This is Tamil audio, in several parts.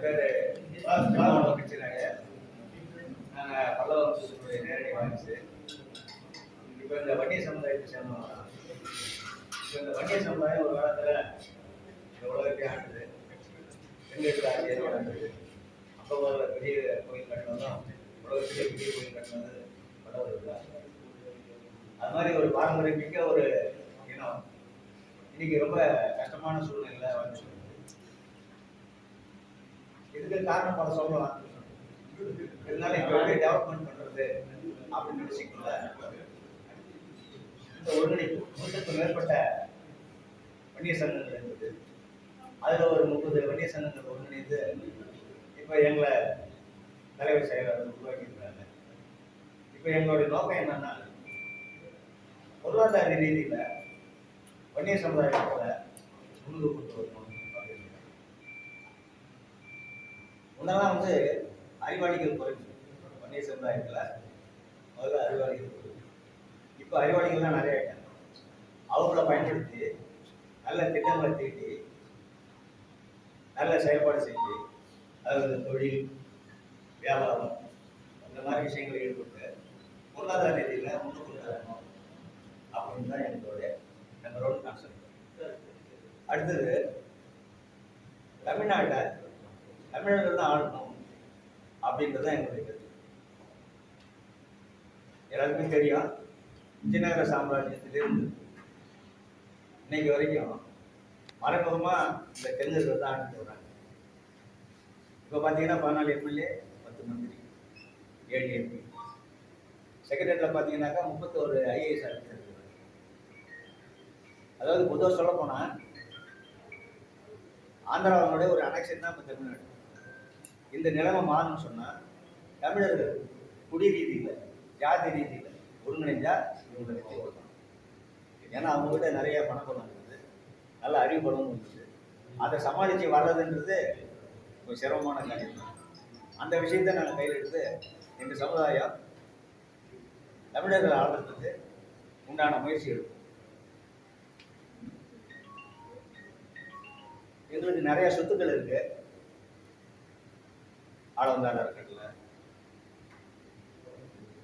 பேர் பிரச்சனைங்க. நாங்கள் பல்லவ வம்சத்துடைய நேரடி வாரிசு. இப்போ இந்த வன்னிய சமுதாயத்தை சேர்ந்தவங்க. இப்போ இந்த வன்னிய சமுதாயம் ஒரு காலத்தில் இந்த உலகத்தையே ஆண்டுது. எங்களுக்கு ஆட்சியர் நடந்தது. அப்போ ஒரு பெரிய கோயில் கட்டினதும் உலகத்திலே பெரிய கோயில் கட்டினது பல்லவர்கள் தான். அது மாதிரி ஒரு பாரம்பரியம் மிக்க ஒரு இனம் இன்னைக்கு ரொம்ப கஷ்டமான சூழ்நிலையில வந்து இதுக்கு காரணம் பல சொல்லலாம். இருந்தாலும் இப்போ எப்படி டெவலப்மெண்ட் பண்றது அப்படின்னு நினைச்சிக்கல. இந்த ஒருங்கிணைப்பு 100க்கும் மேற்பட்ட வன்னிய சங்கங்கள் இருந்தது. அதில் ஒரு 30 வன்னிய சங்கங்கள் ஒருங்கிணைந்து இப்போ எங்களை தலைவர் செயலாளர் உருவாக்கியிருக்கிறாங்க. இப்போ எங்களுடைய நோக்கம் என்னன்னா, பொருளாதார ரீதியில் வன்னிய சமுதாயத்தில் முன்னுக்கு கொண்டு வரணும். முன்னெல்லாம் வந்து அறிவாளிகள் குறைஞ்சு வன்னிய சமுதாயத்தில் முதல்ல அறிவாளிகள் குறைஞ்சு. இப்போ அறிவாளிகள்லாம் நிறைய ஆயிட்டாங்க. அவங்கள பயன்படுத்தி நல்ல திட்டங்களை தீட்டி நல்ல செயல்பாடு செஞ்சு அதாவது தொழில் வியாபாரம் இந்த மாதிரி விஷயங்களை ஈடுபட்டு பொருளாதார ரீதியில் முன்னுக்கு கொண்டு வரணும் அப்படின்னு தான் எங்களோட கான்செப்ட். அடுத்தது தமிழ்நாட்டை தமிழர்கள் தான் ஆளணும் அப்படின்றது எங்களுடைய கருத்து. எல்லாருக்குமே தெரியும், விஜயநகர சாம்ராஜ்யத்திலிருந்து இன்னைக்கு வரைக்கும் மறைமுகமாக இந்த தெலுங்கர்கள் தான் ஆண்டுட்டு வராங்க. இப்போ பார்த்தீங்கன்னா 14 எம்எல்ஏ, 10 மந்திரி, 7 எம்பி. செக்ரட்டரியில் பார்த்தீங்கன்னாக்கா 31 ஐஏஎஸ் ஆஃபீஸர் இருக்கிறாங்க. அதாவது பொதுவாக சொல்ல போனால் ஆந்திராவினுடைய ஒரு அனெக்ஷன் தான் இப்போ தமிழ்நாடு. இந்த நிலைமை மாறணும்னு சொன்னால் தமிழர்கள் குடி ரீதியில் ஜாதி ரீதியில் ஒருங்கிணைஞ்சா இவங்க வெற்றி கொடுக்கணும். ஏன்னா அவங்ககிட்ட நிறைய பணப்பணம் இருக்குது, நல்ல அறிவுபடமும் இருக்குது. அதை சமாளித்து வர்றதுன்றது ஒரு சிரமமான காரியம் தான். அந்த விஷயத்தை நாங்கள் கையில் எடுத்து எங்கள் சமுதாயம் தமிழர்கள் ஆளுறதுக்கு உண்டான முயற்சி எடுக்கும். எங்களுக்கு நிறைய சொத்துக்கள் இருக்கு. ஆளவந்தார் அறக்கட்டளை,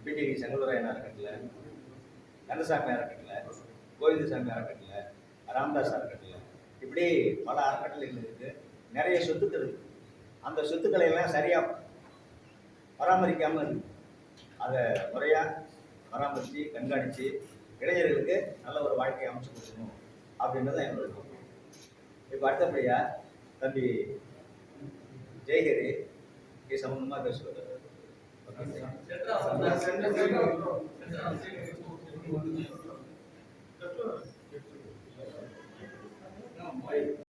பிடிவி செங்கலுரையன் அறக்கட்டளை, கந்தசாமி அறக்கட்டளை, கோவிந்தசாமி அறக்கட்டளை, ராமதாஸ் அறக்கட்டளை, இப்படி பல அறக்கட்டளைகள் இருக்கு. நிறைய சொத்துக்கள் இருக்கு. அந்த சொத்துக்களை எல்லாம் சரியா பராமரிக்காம இருக்கு. அதை முறையா பராமரித்து கண்காணித்து இளைஞர்களுக்கு நல்ல ஒரு வாழ்க்கையை அமைச்சு கொடுக்கணும் அப்படின்றது எங்களோட நோக்கம். இப்போ அடுத்தபடியா தம்பி ஜெயகரி இது சம்பந்தமாக பேசுவார்.